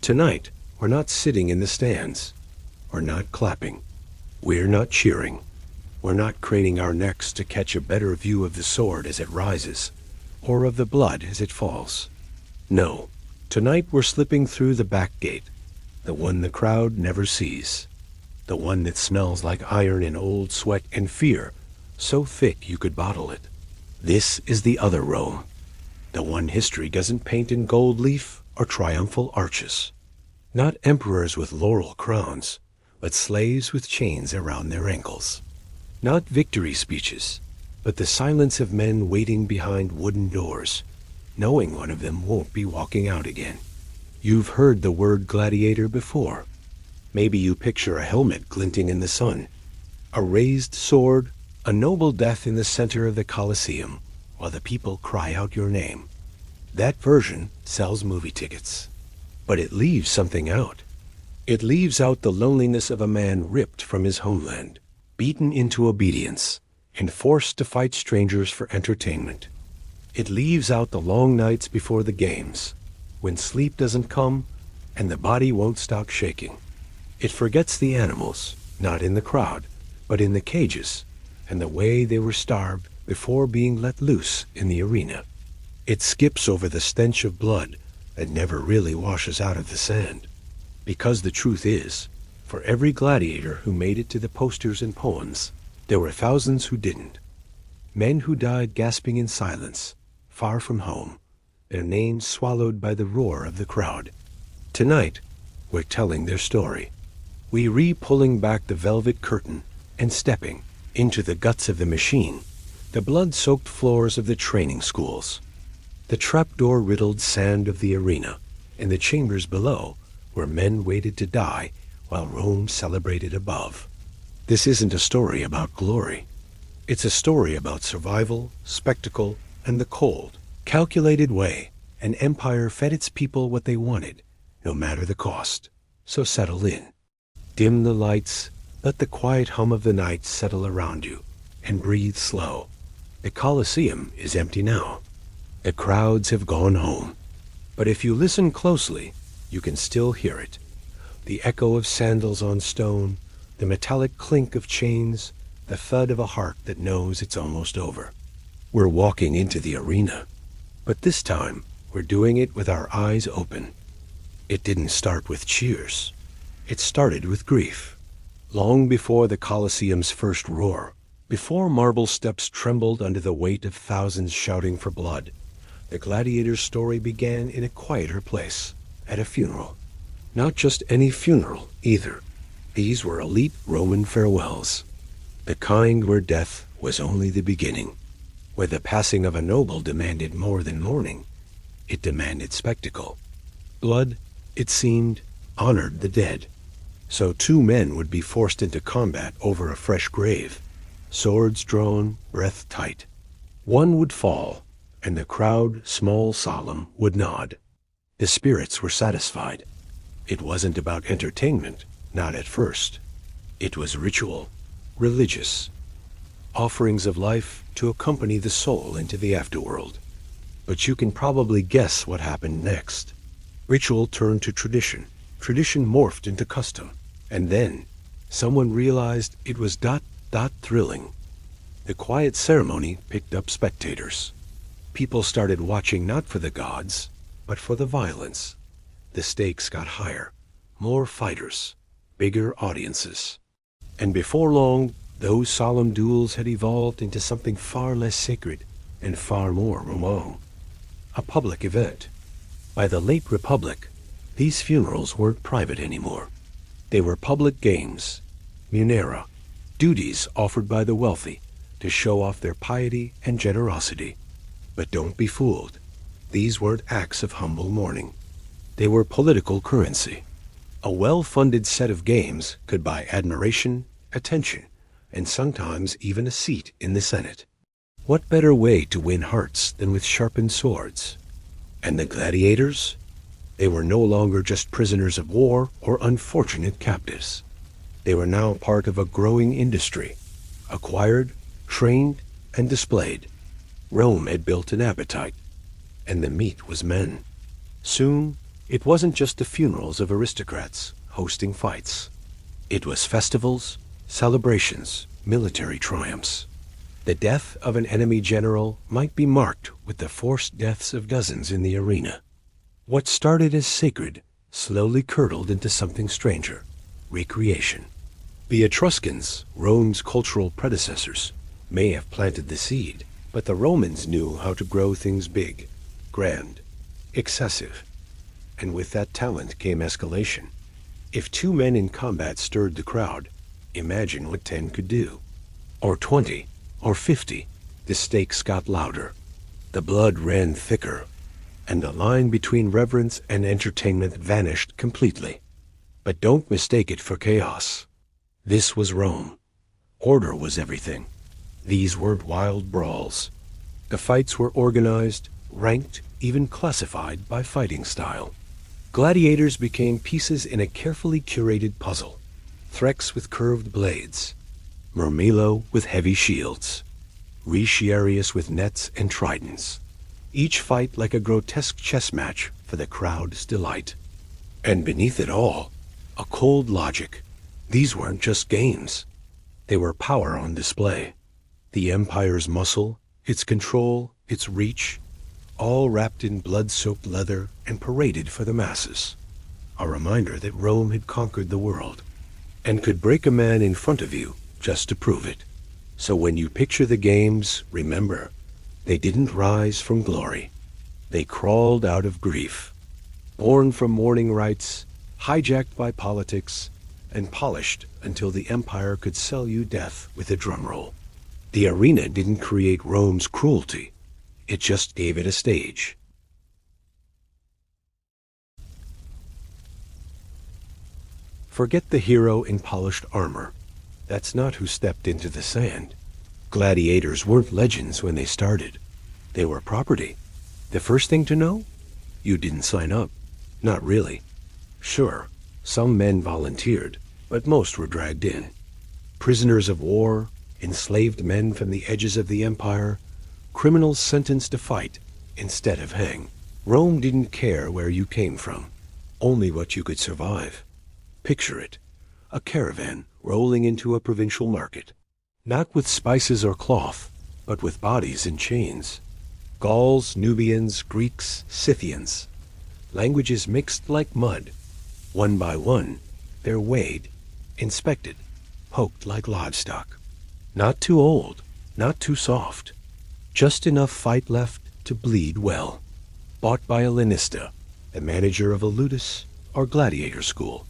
Tonight, we're not sitting in the stands. We're not clapping. We're not cheering. We're not craning our necks to catch a better view of the sword as it rises, or of the blood as it falls. No, tonight we're slipping through the back gate, the one the crowd never sees, the one that smells like iron and old sweat and fear, so thick you could bottle it. This is the other Rome, the one history doesn't paint in gold leaf or triumphal arches. Not emperors with laurel crowns, but slaves with chains around their ankles. Not victory speeches, but the silence of men waiting behind wooden doors, knowing one of them won't be walking out again. You've heard the word gladiator before. Maybe you picture a helmet glinting in the sun, a raised sword, a noble death in the center of the Colosseum, while the people cry out your name. That version sells movie tickets. But it leaves something out. It leaves out the loneliness of a man ripped from his homeland, beaten into obedience, and forced to fight strangers for entertainment. It leaves out the long nights before the games, when sleep doesn't come and the body won't stop shaking. It forgets the animals, not in the crowd, but in the cages, and the way they were starved before being let loose in the arena. It skips over the stench of blood that never really washes out of the sand. Because the truth is, for every gladiator who made it to the posters and poems, there were thousands who didn't. Men who died gasping in silence, far from home, their names swallowed by the roar of the crowd. Tonight, we're telling their story. We re-pulling back the velvet curtain and stepping into the guts of the machine, the blood-soaked floors of the training schools, the trapdoor-riddled sand of the arena, and the chambers below where men waited to die while Rome celebrated above. This isn't a story about glory. It's a story about survival, spectacle, and the cold, calculated way an empire fed its people what they wanted, no matter the cost. So settle in. Dim the lights, let the quiet hum of the night settle around you, and breathe slow. The Colosseum is empty now. The crowds have gone home. But if you listen closely, you can still hear it. The echo of sandals on stone, the metallic clink of chains, the thud of a heart that knows it's almost over. We're walking into the arena, but this time we're doing it with our eyes open. It didn't start with cheers. It started with grief. Long before the Colosseum's first roar, before marble steps trembled under the weight of thousands shouting for blood, the gladiator's story began in a quieter place, at a funeral. Not just any funeral, either. These were elite Roman farewells, the kind where death was only the beginning, where the passing of a noble demanded more than mourning. It demanded spectacle. Blood, it seemed, honored the dead. So two men would be forced into combat over a fresh grave, swords drawn, breath tight. One would fall, and the crowd, small, solemn, would nod. The spirits were satisfied. It wasn't about entertainment, not at first. It was ritual, religious, offerings of life to accompany the soul into the afterworld. But you can probably guess what happened next. Ritual turned to tradition. Tradition morphed into custom. And then, someone realized it was thrilling. The quiet ceremony picked up spectators. People started watching not for the gods, but for the violence. The stakes got higher, more fighters, bigger audiences. And before long, those solemn duels had evolved into something far less sacred and far more Roman. A public event. By the late Republic, these funerals weren't private anymore. They were public games, munera, duties offered by the wealthy to show off their piety and generosity. But don't be fooled. These weren't acts of humble mourning. They were political currency. A well-funded set of games could buy admiration, attention, and sometimes even a seat in the Senate. What better way to win hearts than with sharpened swords? And the gladiators? They were no longer just prisoners of war or unfortunate captives. They were now part of a growing industry, acquired, trained, and displayed. Rome had built an appetite, and the meat was men. Soon, It wasn't just the funerals of aristocrats hosting fights. It was festivals, celebrations, military triumphs. The death of an enemy general might be marked with the forced deaths of dozens in the arena. What started as sacred slowly curdled into something stranger: recreation. The Etruscans, Rome's cultural predecessors, may have planted the seed, but the Romans knew how to grow things big, grand, excessive. And with that talent came escalation. If 2 men in combat stirred the crowd, imagine what 10 could do. Or 20, or 50. The stakes got louder. The blood ran thicker, and the line between reverence and entertainment vanished completely. But don't mistake it for chaos. This was Rome. Order was everything. These weren't wild brawls. The fights were organized, ranked, even classified by fighting style. Gladiators became pieces in a carefully curated puzzle. Threx with curved blades, Murmillo with heavy shields, Retiarius with nets and tridents. Each fight like a grotesque chess match for the crowd's delight. And beneath it all, a cold logic. These weren't just games. They were power on display. The Empire's muscle, its control, its reach, all wrapped in blood-soaked leather and paraded for the masses. A reminder that Rome had conquered the world and could break a man in front of you just to prove it. So when you picture the games, remember, they didn't rise from glory. They crawled out of grief, born from mourning rites, hijacked by politics, and polished until the empire could sell you death with a drumroll. The arena didn't create Rome's cruelty. It just gave it a stage. Forget the hero in polished armor. That's not who stepped into the sand. Gladiators weren't legends when they started. They were property. The first thing to know? You didn't sign up. Not really. Sure, some men volunteered, but most were dragged in. Prisoners of war, enslaved men from the edges of the empire, criminals sentenced to fight instead of hang. Rome didn't care where you came from, only what you could survive. Picture it, a caravan rolling into a provincial market, not with spices or cloth, but with bodies in chains. Gauls, Nubians, Greeks, Scythians, languages mixed like mud. One by one, they're weighed, inspected, poked like livestock. Not too old, not too soft. Just enough fight left to bleed well. Bought by a Lanista, the manager of a ludus or gladiator school.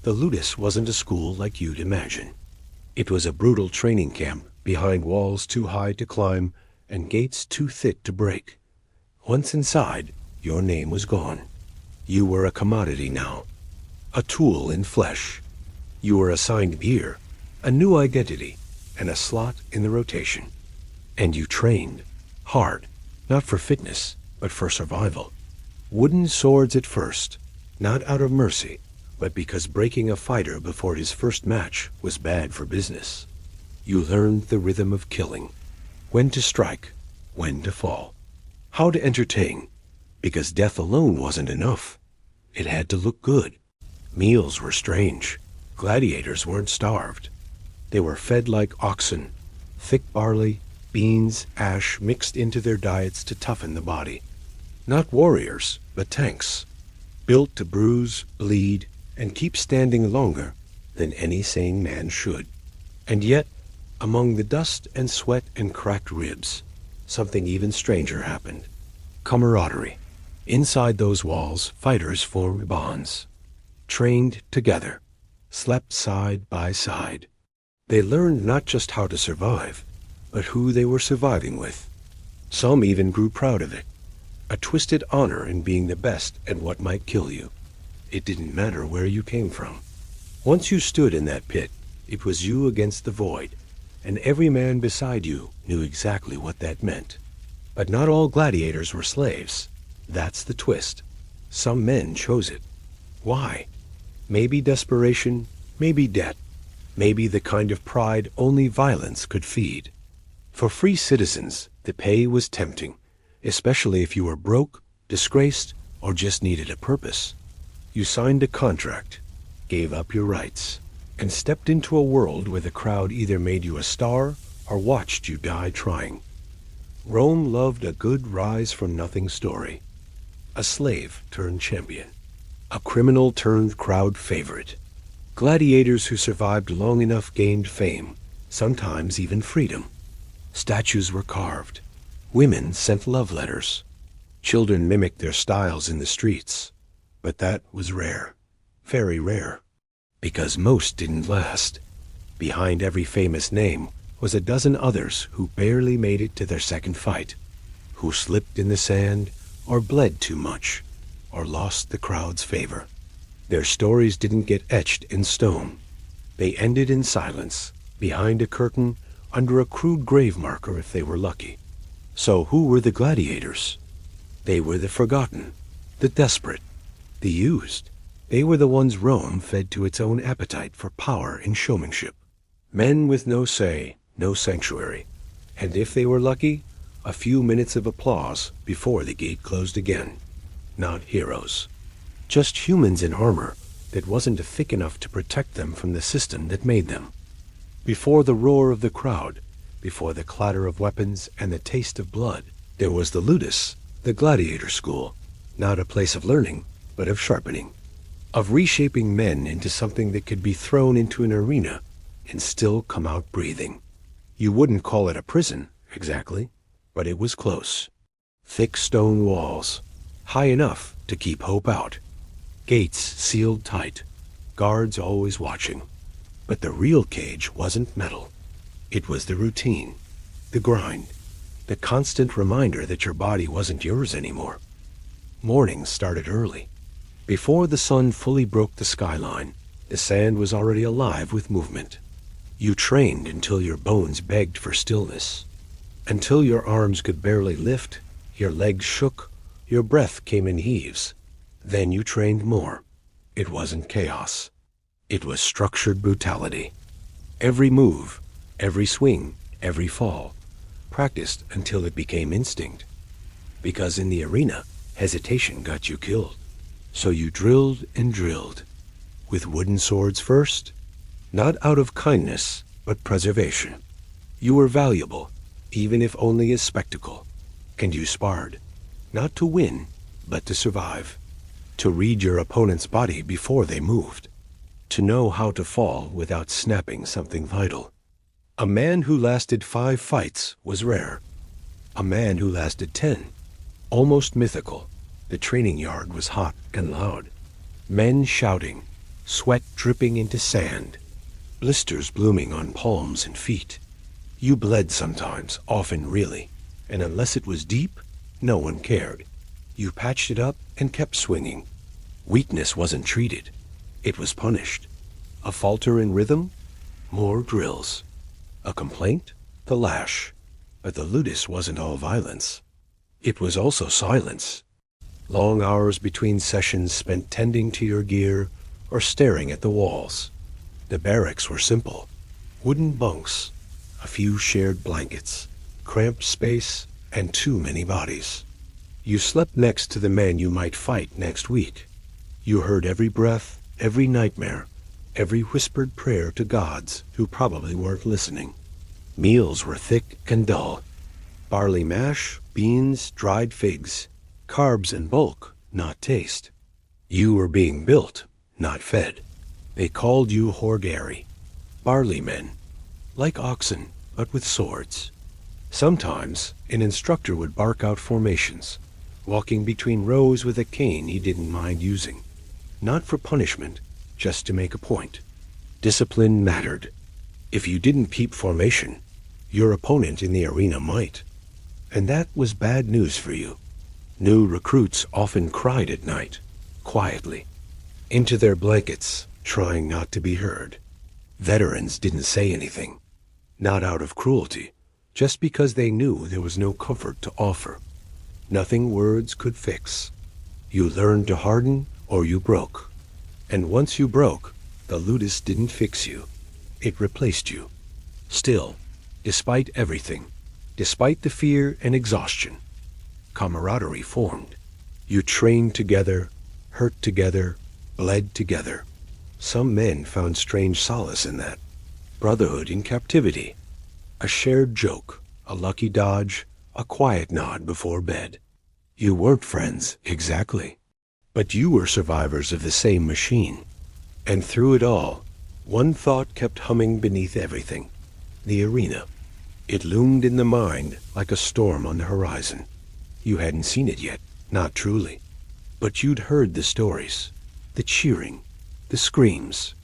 The ludus wasn't a school like you'd imagine. It was a brutal training camp behind walls too high to climb and gates too thick to break. Once inside, your name was gone. You were a commodity now, a tool in flesh. You were assigned gear, a new identity, and a slot in the rotation. And you trained hard, not for fitness, but for survival. Wooden swords at first, not out of mercy, but because breaking a fighter before his first match was bad for business. You learned the rhythm of killing, when to strike, when to fall, how to entertain, because death alone wasn't enough. It had to look good. Meals were strange. Gladiators weren't starved. They were fed like oxen, thick barley, beans, ash mixed into their diets to toughen the body. Not warriors, but tanks, built to bruise, bleed, and keep standing longer than any sane man should. And yet, among the dust and sweat and cracked ribs, something even stranger happened. Camaraderie. Inside those walls, fighters formed bonds, trained together, slept side by side. They learned not just how to survive, but who they were surviving with. Some even grew proud of it. A twisted honor in being the best at what might kill you. It didn't matter where you came from. Once you stood in that pit, it was you against the void, and every man beside you knew exactly what that meant. But not all gladiators were slaves. That's the twist. Some men chose it. Why? Maybe desperation, maybe debt, maybe the kind of pride only violence could feed. For free citizens, the pay was tempting, especially if you were broke, disgraced, or just needed a purpose. You signed a contract, gave up your rights, and stepped into a world where the crowd either made you a star or watched you die trying. Rome loved a good rise-from-nothing story. A slave turned champion. A criminal turned crowd favorite. Gladiators who survived long enough gained fame, sometimes even freedom. Statues were carved. Women sent love letters. Children mimicked their styles in the streets. But that was rare. Very rare. Because most didn't last. Behind every famous name was a dozen others who barely made it to their second fight, who slipped in the sand, or bled too much, or lost the crowd's favor. Their stories didn't get etched in stone. They ended in silence, behind a curtain, under a crude grave marker if they were lucky. So who were the gladiators? They were the forgotten, the desperate, the used. They were the ones Rome fed to its own appetite for power and showmanship. Men with no say, no sanctuary, and if they were lucky, a few minutes of applause before the gate closed again. Not heroes. Just humans in armor that wasn't thick enough to protect them from the system that made them. Before the roar of the crowd, before the clatter of weapons and the taste of blood, there was the ludus, the gladiator school, not a place of learning, but of sharpening, of reshaping men into something that could be thrown into an arena and still come out breathing. You wouldn't call it a prison, exactly, but it was close. Thick stone walls, high enough to keep hope out. Gates sealed tight, guards always watching. But the real cage wasn't metal. It was the routine, the grind, the constant reminder that your body wasn't yours anymore. Mornings started early. Before the sun fully broke the skyline, the sand was already alive with movement. You trained until your bones begged for stillness. Until your arms could barely lift, your legs shook, your breath came in heaves. Then you trained more. It wasn't chaos. It was structured brutality. Every move, every swing, every fall, practiced until it became instinct. Because in the arena, hesitation got you killed. So you drilled and drilled. With wooden swords first, not out of kindness, but preservation. You were valuable, even if only as spectacle. And you sparred, not to win, but to survive. To read your opponent's body before they moved. To know how to fall without snapping something vital. A man who lasted 5 fights was rare. A man who lasted 10, almost mythical. The training yard was hot and loud. Men shouting, sweat dripping into sand, blisters blooming on palms and feet. You bled sometimes, often really, and unless it was deep, no one cared. You patched it up and kept swinging. Weakness wasn't treated. It was punished. A falter in rhythm? More drills. A complaint? The lash. But the ludus wasn't all violence. It was also silence. Long hours between sessions spent tending to your gear or staring at the walls. The barracks were simple. Wooden bunks, a few shared blankets, cramped space, and too many bodies. You slept next to the men you might fight next week. You heard every breath, every nightmare, every whispered prayer to gods who probably weren't listening. Meals were thick and dull. Barley mash, beans, dried figs. Carbs in bulk, not taste. You were being built, not fed. They called you horgari, barley men, like oxen, but with swords. Sometimes an instructor would bark out formations, walking between rows with a cane he didn't mind using. Not for punishment, just to make a point. Discipline mattered. If you didn't keep formation, your opponent in the arena might. And that was bad news for you. New recruits often cried at night, quietly, into their blankets, trying not to be heard. Veterans didn't say anything, not out of cruelty, just because they knew there was no comfort to offer. Nothing words could fix. You learned to harden or you broke. And once you broke, the ludus didn't fix you. It replaced you. Still, despite everything, despite the fear and exhaustion, camaraderie formed. You trained together, hurt together, bled together. Some men found strange solace in that. Brotherhood in captivity. A shared joke, a lucky dodge, a quiet nod before bed. You weren't friends, exactly. But you were survivors of the same machine. And through it all, one thought kept humming beneath everything. The arena. It loomed in the mind like a storm on the horizon. You hadn't seen it yet, not truly. But you'd heard the stories, the cheering, the screams.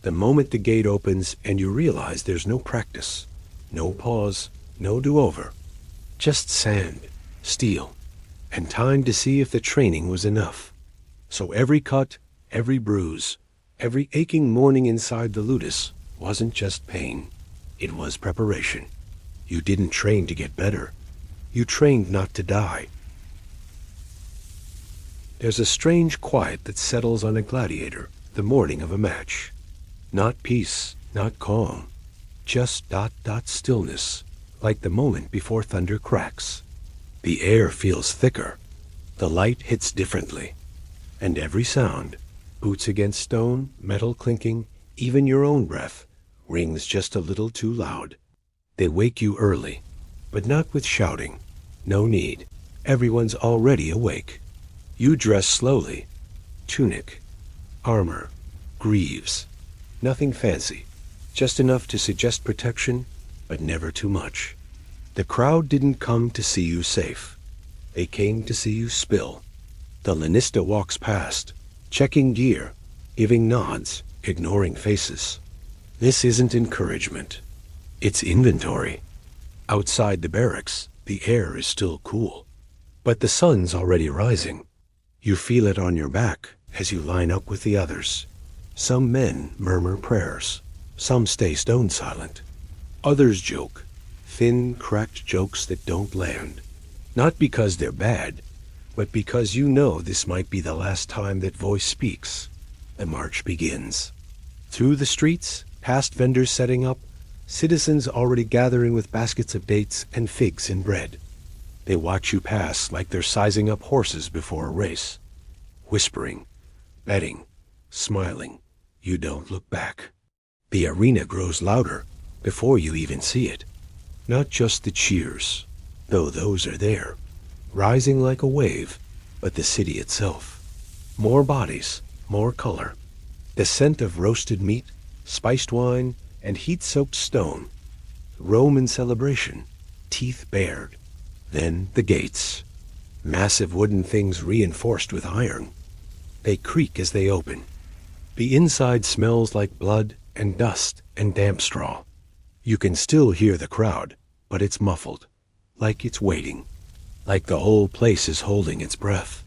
The moment the gate opens and you realize there's no practice, no pause, no do-over. Just sand, steel, and time to see if the training was enough. So every cut, every bruise, every aching morning inside the ludus wasn't just pain. It was preparation. You didn't train to get better. You trained not to die. There's a strange quiet that settles on a gladiator the morning of a match. Not peace, not calm. Just stillness, like the moment before thunder cracks. The air feels thicker. The light hits differently. And every sound, boots against stone, metal clinking, even your own breath, rings just a little too loud. They wake you early, but not with shouting. No need. Everyone's already awake. You dress slowly. Tunic, armor, greaves. Nothing fancy. Just enough to suggest protection, but never too much. The crowd didn't come to see you safe. They came to see you spill. The lanista walks past, checking gear, giving nods, ignoring faces. This isn't encouragement. It's inventory. Outside the barracks, the air is still cool. But the sun's already rising. You feel it on your back as you line up with the others. Some men murmur prayers. Some stay stone silent. Others joke. Thin, cracked jokes that don't land. Not because they're bad, but because you know this might be the last time that voice speaks. The march begins. Through the streets, past vendors setting up, citizens already gathering with baskets of dates and figs and bread. They watch you pass like they're sizing up horses before a race. Whispering, betting, smiling. You don't look back. The arena grows louder before you even see it. Not just the cheers, though those are there, rising like a wave, but the city itself. More bodies, more color. The scent of roasted meat, spiced wine, and heat-soaked stone. Roman celebration, teeth bared. Then the gates. Massive wooden things reinforced with iron. They creak as they open. The inside smells like blood and dust and damp straw. You can still hear the crowd, but it's muffled, like it's waiting, like the whole place is holding its breath.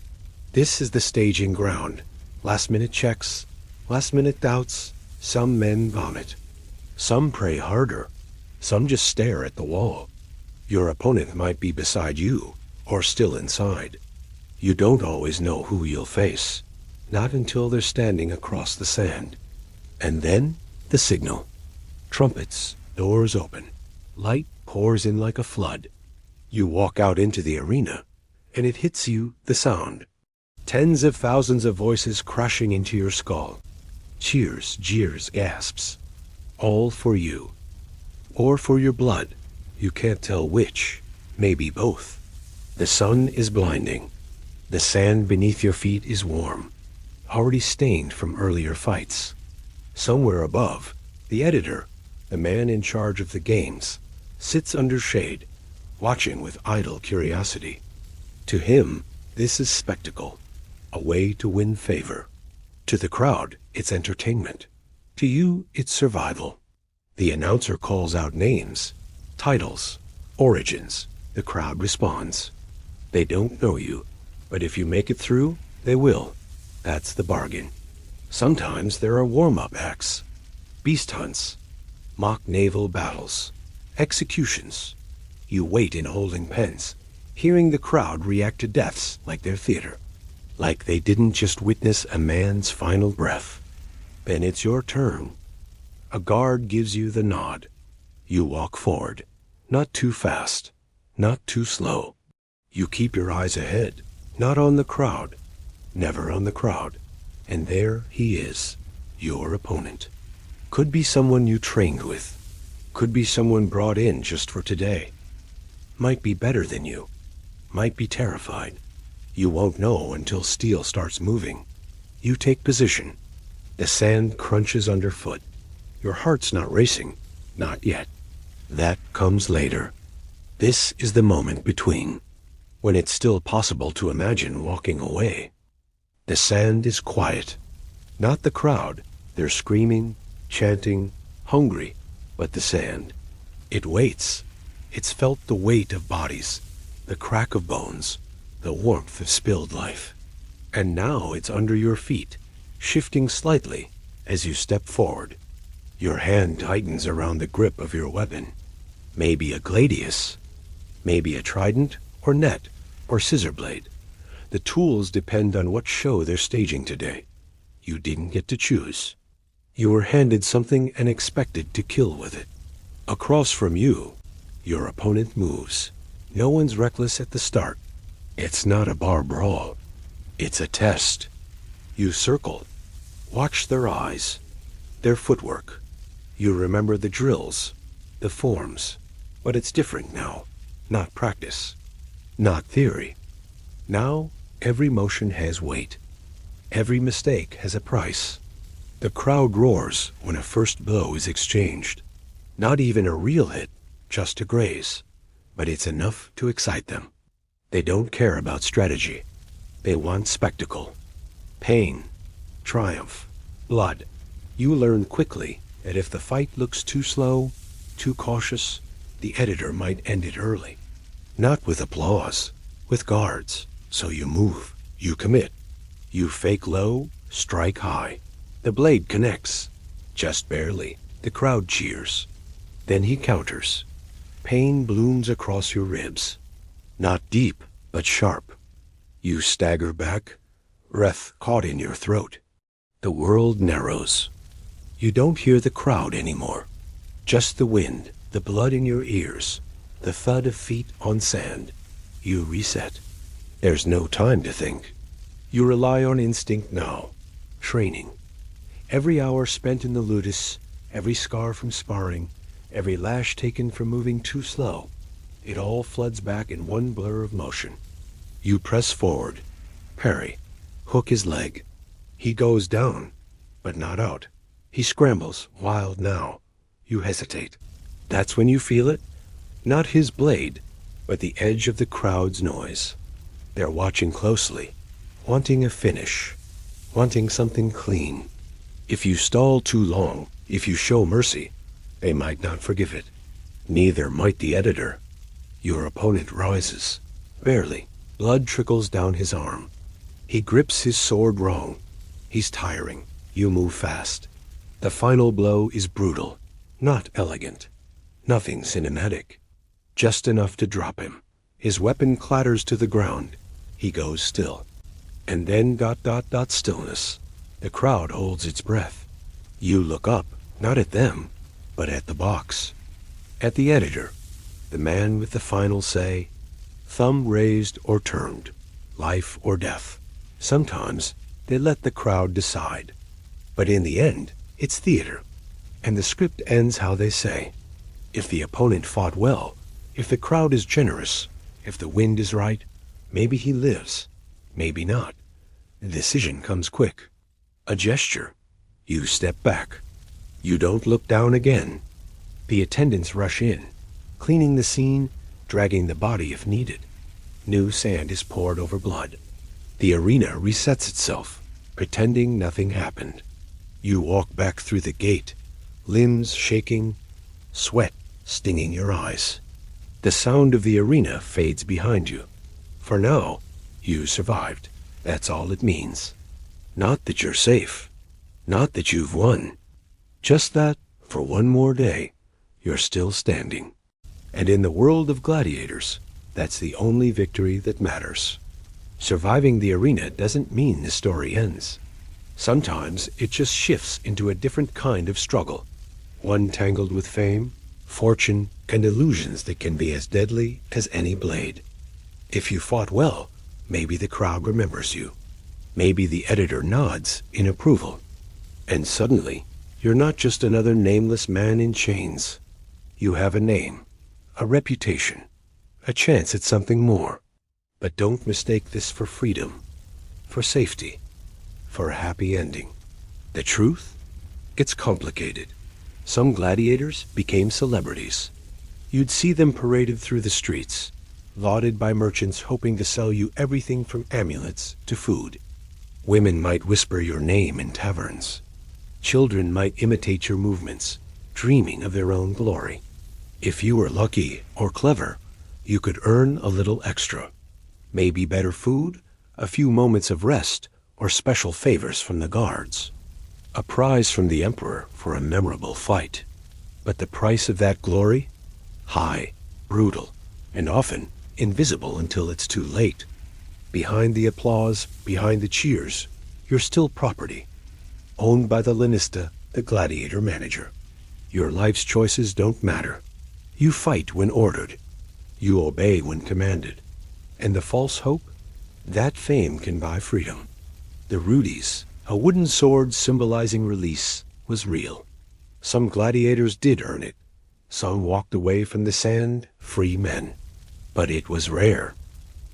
This is the staging ground. Last-minute checks, last-minute doubts. Some men vomit. Some pray harder. Some just stare at the wall. Your opponent might be beside you, or still inside. You don't always know who you'll face, not until they're standing across the sand. And then, the signal. Trumpets, doors open. Light pours in like a flood. You walk out into the arena, and it hits you, the sound. Tens of thousands of voices crashing into your skull. Cheers, jeers, gasps. All for you. Or for your blood. You can't tell which. Maybe both. The sun is blinding. The sand beneath your feet is warm, already stained from earlier fights. Somewhere above, the editor, the man in charge of the games, sits under shade, watching with idle curiosity. To him, this is spectacle, a way to win favor. To the crowd, it's entertainment. To you, it's survival. The announcer calls out names, titles, origins. The crowd responds. They don't know you, but if you make it through, they will. That's the bargain. Sometimes there are warm-up acts, beast hunts, mock naval battles, executions. You wait in holding pens, hearing the crowd react to deaths like their theater, like they didn't just witness a man's final breath. Then it's your turn. A guard gives you the nod. You walk forward, not too fast, not too slow. You keep your eyes ahead, not on the crowd, never on the crowd. And there he is, your opponent. Could be someone you trained with. Could be someone brought in just for today. Might be better than you. Might be terrified. You won't know until steel starts moving. You take position. The sand crunches underfoot. Your heart's not racing. Not yet. That comes later. This is the moment between, when it's still possible to imagine walking away. The sand is quiet. Not the crowd. They're screaming, chanting, hungry, but the sand. It waits. It's felt the weight of bodies, the crack of bones, the warmth of spilled life. And now it's under your feet, shifting slightly as you step forward. Your hand tightens around the grip of your weapon. Maybe a gladius, maybe a trident or net or scissor blade. The tools depend on what show they're staging today. You didn't get to choose. You were handed something and expected to kill with it. Across from you, your opponent moves. No one's reckless at the start. It's not a bar brawl. It's a test. You circle. Watch their eyes, their footwork. You remember the drills, the forms. But it's different now. Not practice. Not theory. Now, every motion has weight. Every mistake has a price. The crowd roars when a first blow is exchanged. Not even a real hit, just a graze. But it's enough to excite them. They don't care about strategy. They want spectacle. Pain. Triumph. Blood. You learn quickly that if the fight looks too slow, too cautious, the editor might end it early. Not with applause, with guards. So you move. You commit. You fake low, strike high. The blade connects. Just barely. The crowd cheers. Then he counters. Pain blooms across your ribs. Not deep, but sharp. You stagger back, breath caught in your throat. The world narrows. You don't hear the crowd anymore. Just the wind, the blood in your ears, the thud of feet on sand. You reset. There's no time to think. You rely on instinct now. Training. Every hour spent in the ludus, every scar from sparring, every lash taken from moving too slow, it all floods back in one blur of motion. You press forward, parry, hook his leg. He goes down, but not out. He scrambles, wild now. You hesitate. That's when you feel it. Not his blade, but the edge of the crowd's noise. They're watching closely, wanting a finish, wanting something clean. If you stall too long, if you show mercy, they might not forgive it. Neither might the editor. Your opponent rises. Barely. Blood trickles down his arm. He grips his sword wrong. He's tiring. You move fast. The final blow is brutal, not elegant. Nothing cinematic. Just enough to drop him. His weapon clatters to the ground. He goes still. And then ... stillness. The crowd holds its breath. You look up, not at them, but at the box. At the editor, the man with the final say, thumb raised or turned, life or death. Sometimes they let the crowd decide. But in the end, it's theater. And the script ends how they say. If the opponent fought well, if the crowd is generous, if the wind is right, maybe he lives, maybe not. The decision comes quick. A gesture. You step back. You don't look down again. The attendants rush in, cleaning the scene, dragging the body if needed. New sand is poured over blood. The arena resets itself, pretending nothing happened. You walk back through the gate, limbs shaking, sweat stinging your eyes. The sound of the arena fades behind you. For now, you survived. That's all it means. Not that you're safe. Not that you've won. Just that, for one more day, you're still standing. And in the world of gladiators, that's the only victory that matters. Surviving the arena doesn't mean the story ends. Sometimes it just shifts into a different kind of struggle. One tangled with fame, fortune, and illusions that can be as deadly as any blade. If you fought well, maybe the crowd remembers you. Maybe the editor nods in approval. And suddenly, you're not just another nameless man in chains. You have a name, a reputation, a chance at something more. But don't mistake this for freedom, for safety, for a happy ending. The truth? It's complicated. Some gladiators became celebrities. You'd see them paraded through the streets, lauded by merchants hoping to sell you everything from amulets to food. Women might whisper your name in taverns. Children might imitate your movements, dreaming of their own glory. If you were lucky or clever, you could earn a little extra. Maybe better food, a few moments of rest, or special favors from the guards. A prize from the emperor for a memorable fight. But the price of that glory? High, brutal, and often invisible until it's too late. Behind the applause, behind the cheers, you're still property, owned by the lanista, the gladiator manager. Your life's choices don't matter. You fight when ordered. You obey when commanded. And the false hope? That fame can buy freedom. The rudis, a wooden sword symbolizing release, was real. Some gladiators did earn it. Some walked away from the sand, free men. But it was rare.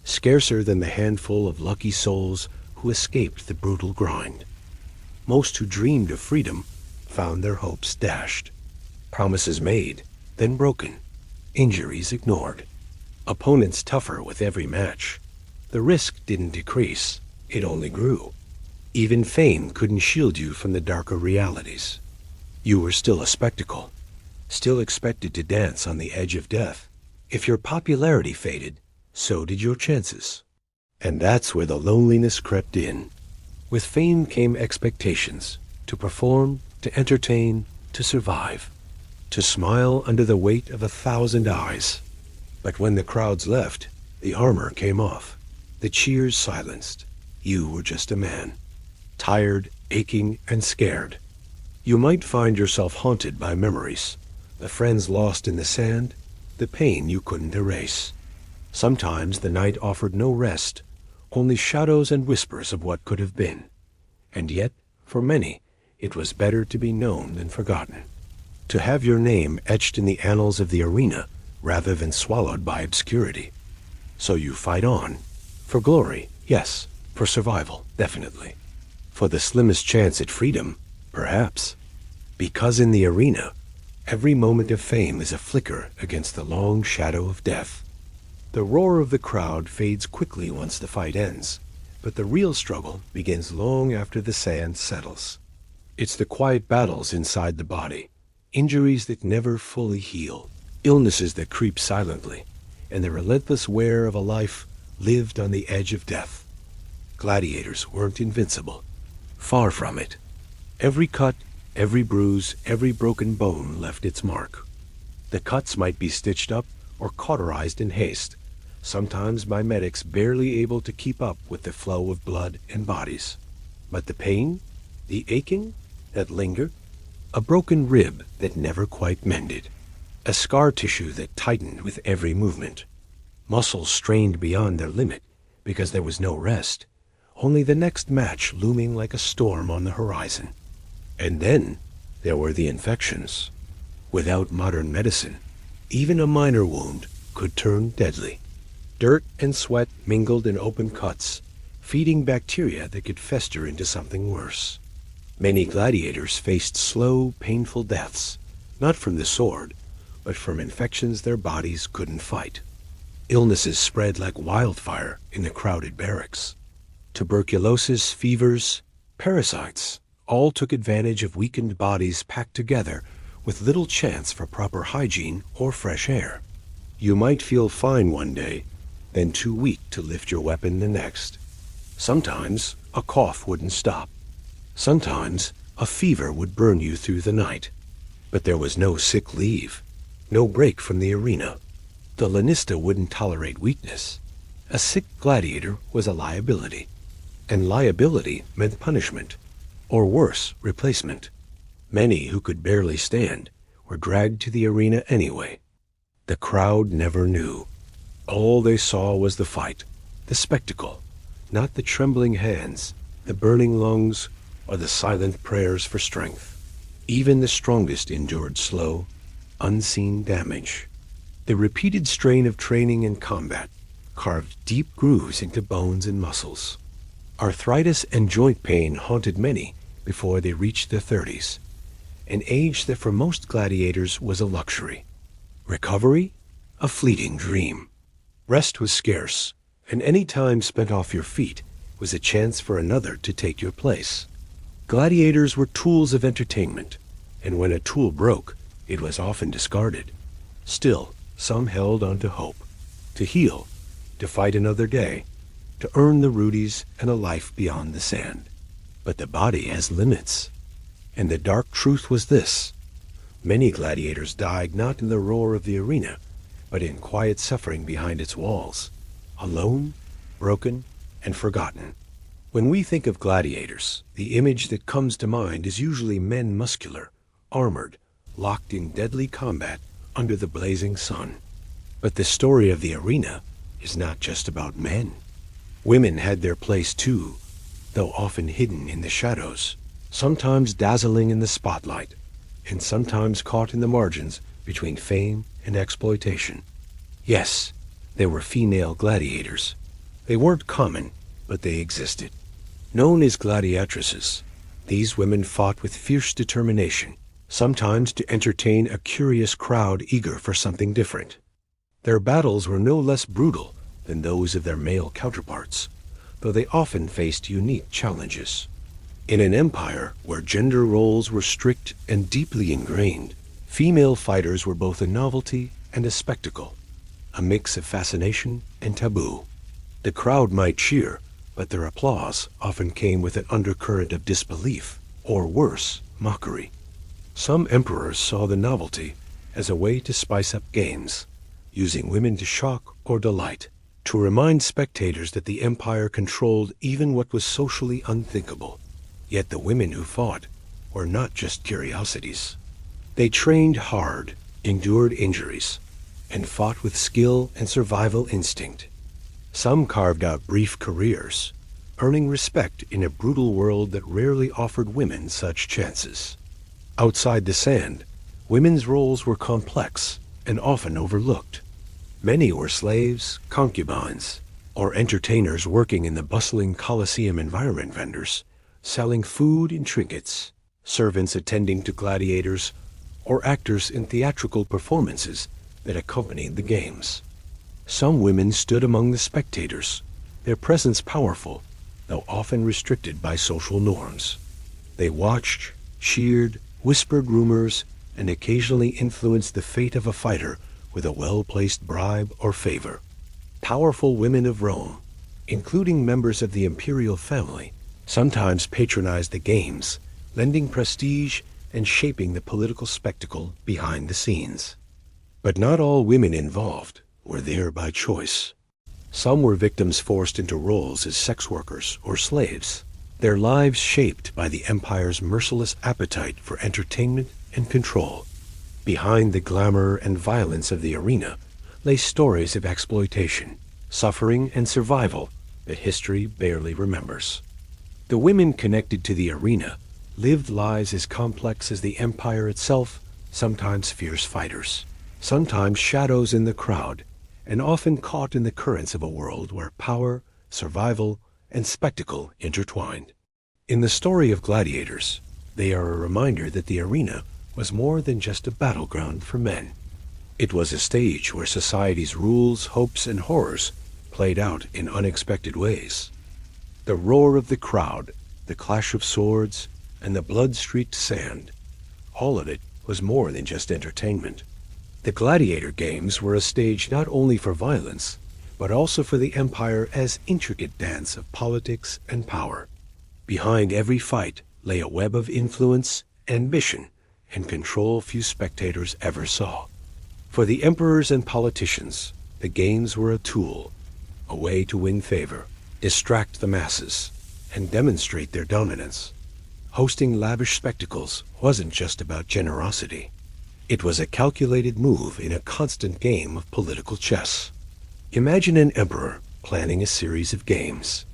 Scarcer than the handful of lucky souls who escaped the brutal grind. Most who dreamed of freedom found their hopes dashed. Promises made, then broken. Injuries ignored. Opponents tougher with every match. The risk didn't decrease, it only grew. Even fame couldn't shield you from the darker realities. You were still a spectacle, still expected to dance on the edge of death. If your popularity faded, so did your chances. And that's where the loneliness crept in. With fame came expectations, to perform, to entertain, to survive, to smile under the weight of 1,000 eyes. But when the crowds left, the armor came off, the cheers silenced. You were just a man, tired, aching, and scared. You might find yourself haunted by memories, the friends lost in the sand, the pain you couldn't erase. Sometimes the night offered no rest, only shadows and whispers of what could have been. And yet, for many, it was better to be known than forgotten. To have your name etched in the annals of the arena rather than swallowed by obscurity. So you fight on. For glory, yes. For survival, definitely. For the slimmest chance at freedom, perhaps. Because in the arena, every moment of fame is a flicker against the long shadow of death. The roar of the crowd fades quickly once the fight ends, but the real struggle begins long after the sand settles. It's the quiet battles inside the body, injuries that never fully heal, illnesses that creep silently, and the relentless wear of a life lived on the edge of death. Gladiators weren't invincible. Far from it. Every cut, every bruise, every broken bone left its mark. The cuts might be stitched up or cauterized in haste, sometimes by medics barely able to keep up with the flow of blood and bodies. But the pain, the aching that lingered, a broken rib that never quite mended, a scar tissue that tightened with every movement, muscles strained beyond their limit because there was no rest, only the next match looming like a storm on the horizon. And then there were the infections. Without modern medicine, even a minor wound could turn deadly. Dirt and sweat mingled in open cuts, feeding bacteria that could fester into something worse. Many gladiators faced slow, painful deaths, not from the sword, but from infections their bodies couldn't fight. Illnesses spread like wildfire in the crowded barracks. Tuberculosis, fevers, parasites, all took advantage of weakened bodies packed together with little chance for proper hygiene or fresh air. You might feel fine one day, then too weak to lift your weapon the next. Sometimes a cough wouldn't stop. Sometimes a fever would burn you through the night. But there was no sick leave, no break from the arena. The lanista wouldn't tolerate weakness. A sick gladiator was a liability. And liability meant punishment, or worse, replacement. Many who could barely stand were dragged to the arena anyway. The crowd never knew. All they saw was the fight, the spectacle, not the trembling hands, the burning lungs, or the silent prayers for strength. Even the strongest endured slow, unseen damage. The repeated strain of training and combat carved deep grooves into bones and muscles. Arthritis and joint pain haunted many before they reached their 30s, an age that for most gladiators was a luxury. Recovery? A fleeting dream. Rest was scarce, and any time spent off your feet was a chance for another to take your place. Gladiators were tools of entertainment, and when a tool broke, it was often discarded. Still, some held on to hope, to heal, to fight another day, to earn the rudies and a life beyond the sand. But the body has limits, and the dark truth was this. Many gladiators died not in the roar of the arena, but in quiet suffering behind its walls, alone, broken, and forgotten. When we think of gladiators, the image that comes to mind is usually men muscular, armored, locked in deadly combat under the blazing sun. But the story of the arena is not just about men. Women had their place too, though often hidden in the shadows, sometimes dazzling in the spotlight, and sometimes caught in the margins between fame and exploitation. Yes, there were female gladiators. They weren't common, but they existed. Known as gladiatresses, these women fought with fierce determination, sometimes to entertain a curious crowd eager for something different. Their battles were no less brutal than those of their male counterparts, though they often faced unique challenges. In an empire where gender roles were strict and deeply ingrained, female fighters were both a novelty and a spectacle, a mix of fascination and taboo. The crowd might cheer, but their applause often came with an undercurrent of disbelief, or worse, mockery. Some emperors saw the novelty as a way to spice up games, using women to shock or delight, to remind spectators that the empire controlled even what was socially unthinkable. Yet the women who fought were not just curiosities. They trained hard, endured injuries, and fought with skill and survival instinct. Some carved out brief careers, earning respect in a brutal world that rarely offered women such chances. Outside the sand, women's roles were complex and often overlooked. Many were slaves, concubines, or entertainers working in the bustling Colosseum environment, vendors selling food and trinkets, servants attending to gladiators, or actors in theatrical performances that accompanied the games. Some women stood among the spectators, their presence powerful, though often restricted by social norms. They watched, cheered, whispered rumors, and occasionally influenced the fate of a fighter with a well-placed bribe or favor. Powerful women of Rome, including members of the imperial family, sometimes patronized the games, lending prestige and shaping the political spectacle behind the scenes. But not all women involved were there by choice. Some were victims forced into roles as sex workers or slaves, their lives shaped by the empire's merciless appetite for entertainment and control. Behind the glamour and violence of the arena lay stories of exploitation, suffering, and survival that history barely remembers. The women connected to the arena lived lives as complex as the empire itself, sometimes fierce fighters, sometimes shadows in the crowd, and often caught in the currents of a world where power, survival, and spectacle intertwined. In the story of gladiators, they are a reminder that the arena was more than just a battleground for men. It was a stage where society's rules, hopes, and horrors played out in unexpected ways. The roar of the crowd, the clash of swords, and the blood-streaked sand, all of it was more than just entertainment. The gladiator games were a stage not only for violence, but also for the empire as intricate dance of politics and power. Behind every fight lay a web of influence, ambition, and control few spectators ever saw. For the emperors and politicians, the games were a tool, a way to win favor, distract the masses, and demonstrate their dominance. Hosting lavish spectacles wasn't just about generosity. It was a calculated move in a constant game of political chess. Imagine an emperor planning a series of games.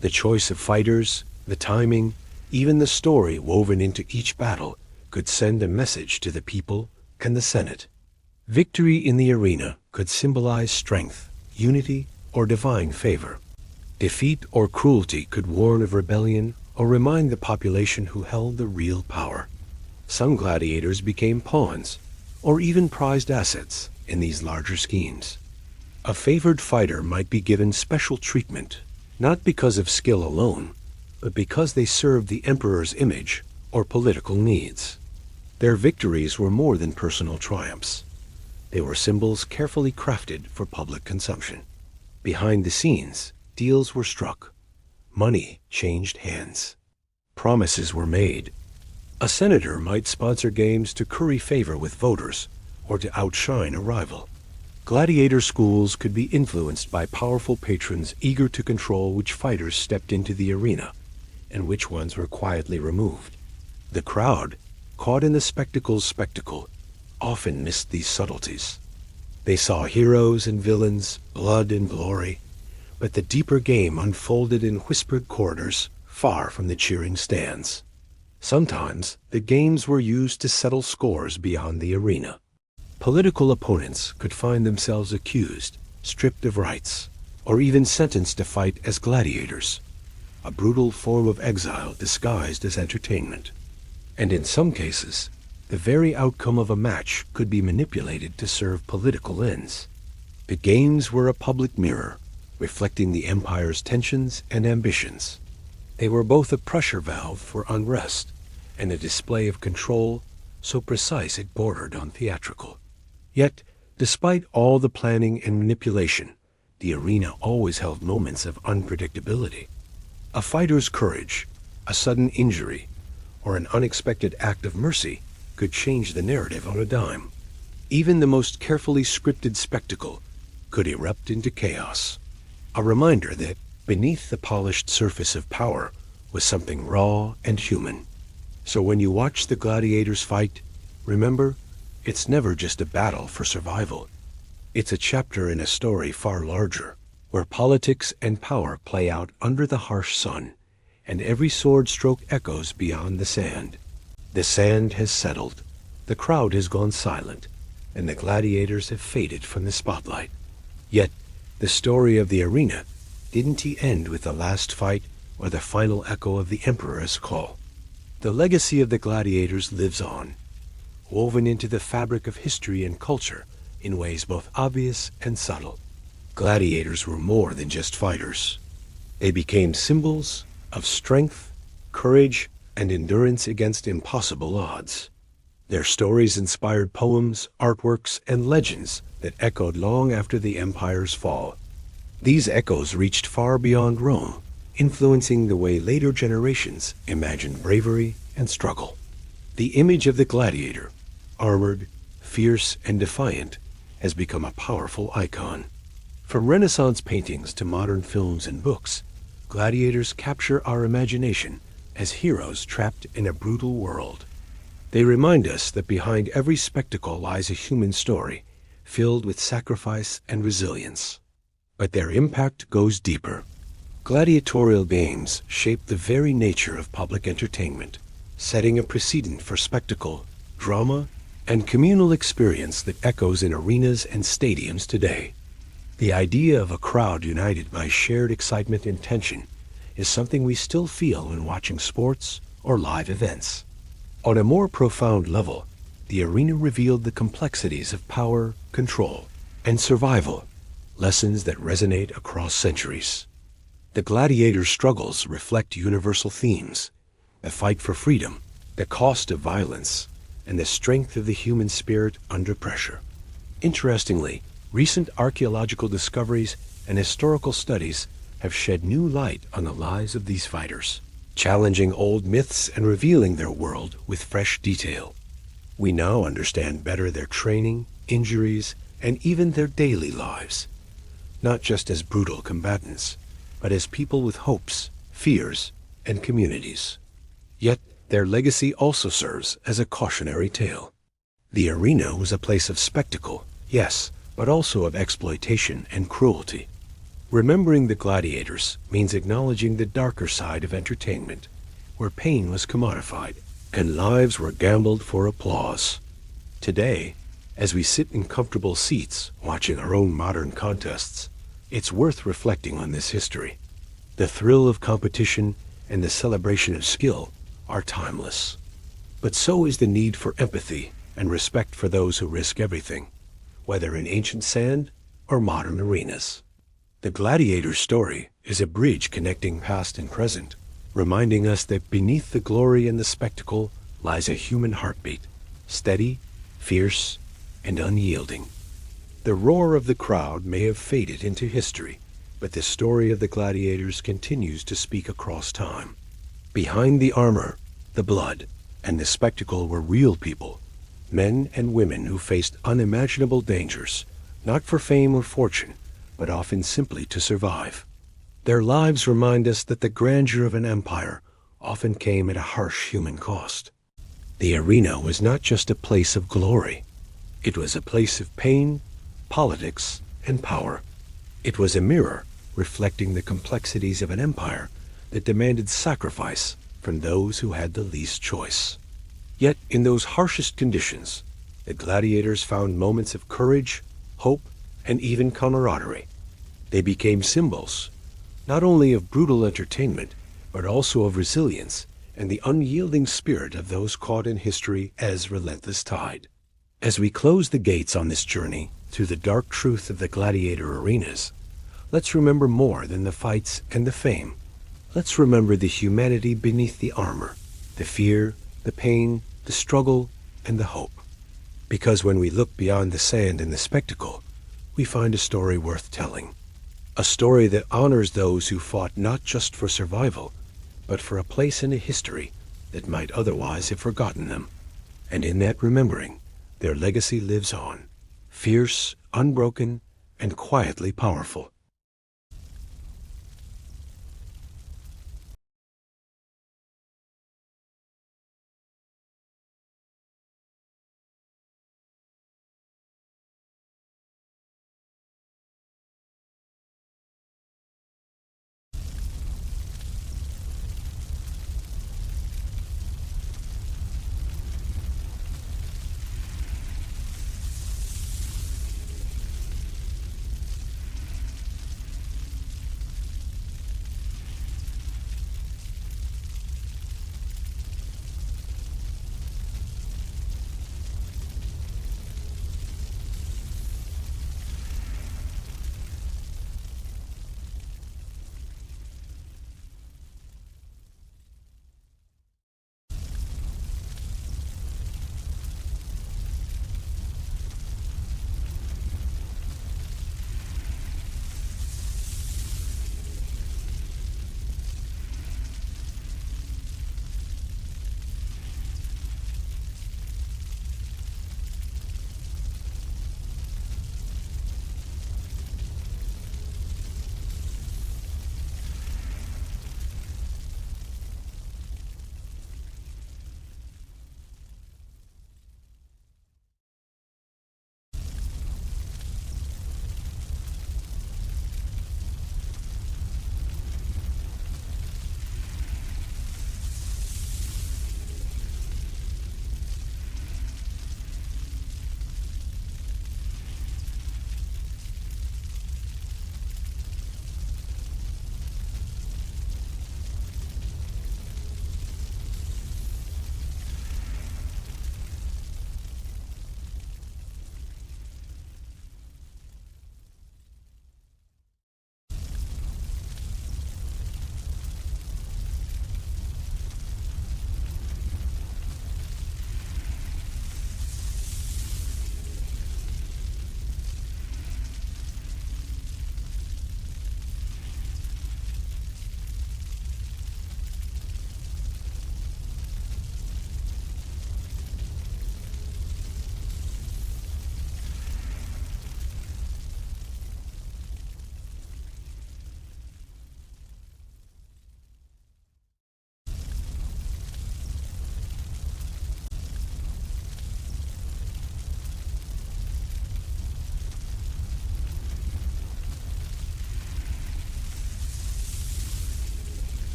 The choice of fighters, The timing, even the story woven into each battle, could send a message to the people and the Senate. Victory in the arena could symbolize strength, unity, or divine favor. Defeat or cruelty could warn of rebellion or remind the population who held the real power. Some gladiators became pawns, or even prized assets in these larger schemes. A favored fighter might be given special treatment, not because of skill alone, but because they served the emperor's image or political needs. Their victories were more than personal triumphs. They were symbols carefully crafted for public consumption. Behind the scenes, deals were struck. Money changed hands. Promises were made. A senator might sponsor games to curry favor with voters or to outshine a rival. Gladiator schools could be influenced by powerful patrons eager to control which fighters stepped into the arena and which ones were quietly removed. The crowd, caught in the spectacle's spectacle, often missed these subtleties. They saw heroes and villains, blood and glory, but the deeper game unfolded in whispered corridors far from the cheering stands. Sometimes the games were used to settle scores beyond the arena. Political opponents could find themselves accused, stripped of rights, or even sentenced to fight as gladiators, a brutal form of exile disguised as entertainment. And in some cases, the very outcome of a match could be manipulated to serve political ends. The games were a public mirror, reflecting the empire's tensions and ambitions. They were both a pressure valve for unrest and a display of control so precise it bordered on theatrical. Yet, despite all the planning and manipulation, the arena always held moments of unpredictability. A fighter's courage, a sudden injury, or an unexpected act of mercy could change the narrative on a dime. Even the most carefully scripted spectacle could erupt into chaos. A reminder that beneath the polished surface of power was something raw and human. So when you watch the gladiators fight, remember, it's never just a battle for survival. It's a chapter in a story far larger, where politics and power play out under the harsh sun, and every sword stroke echoes beyond the sand. The sand has settled, the crowd has gone silent, and the gladiators have faded from the spotlight. Yet, the story of the arena didn't end with the last fight or the final echo of the emperor's call. The legacy of the gladiators lives on, woven into the fabric of history and culture in ways both obvious and subtle. Gladiators were more than just fighters. They became symbols of strength, courage, and endurance against impossible odds. Their stories inspired poems, artworks, and legends that echoed long after the empire's fall. These echoes reached far beyond Rome, influencing the way later generations imagined bravery and struggle. The image of the gladiator, armored, fierce, and defiant, has become a powerful icon. From Renaissance paintings to modern films and books, gladiators capture our imagination as heroes trapped in a brutal world. They remind us that behind every spectacle lies a human story, filled with sacrifice and resilience. But their impact goes deeper. Gladiatorial games shape the very nature of public entertainment, setting a precedent for spectacle, drama, and communal experience that echoes in arenas and stadiums today. The idea of a crowd united by shared excitement and tension is something we still feel when watching sports or live events. On a more profound level, the arena revealed the complexities of power, control, and survival, lessons that resonate across centuries. The gladiators' struggles reflect universal themes: the fight for freedom, the cost of violence, and the strength of the human spirit under pressure. Interestingly, recent archaeological discoveries and historical studies have shed new light on the lives of these fighters, challenging old myths and revealing their world with fresh detail. We now understand better their training, injuries, and even their daily lives, not just as brutal combatants, but as people with hopes, fears, and communities. Yet, their legacy also serves as a cautionary tale. The arena was a place of spectacle, yes, but also of exploitation and cruelty. Remembering the gladiators means acknowledging the darker side of entertainment, where pain was commodified and lives were gambled for applause. Today, as we sit in comfortable seats watching our own modern contests, it's worth reflecting on this history. The thrill of competition and the celebration of skill are timeless. But so is the need for empathy and respect for those who risk everything, whether in ancient sand or modern arenas. The gladiator story is a bridge connecting past and present, reminding us that beneath the glory and the spectacle lies a human heartbeat, steady, fierce, and unyielding. The roar of the crowd may have faded into history, but the story of the gladiators continues to speak across time. Behind the armor, the blood, and the spectacle were real people, men and women who faced unimaginable dangers, not for fame or fortune, but often simply to survive. Their lives remind us that the grandeur of an empire often came at a harsh human cost. The arena was not just a place of glory. It was a place of pain, politics, and power. It was a mirror reflecting the complexities of an empire that demanded sacrifice from those who had the least choice. Yet, in those harshest conditions, the gladiators found moments of courage, hope, and even camaraderie. They became symbols, not only of brutal entertainment, but also of resilience and the unyielding spirit of those caught in history as relentless tide. As we close the gates on this journey through the dark truth of the gladiator arenas, let's remember more than the fights and the fame. Let's remember the humanity beneath the armor, the fear, the pain, the struggle, and the hope. Because when we look beyond the sand and the spectacle, we find a story worth telling. A story that honors those who fought not just for survival, but for a place in a history that might otherwise have forgotten them. And in that remembering, their legacy lives on, fierce, unbroken, and quietly powerful.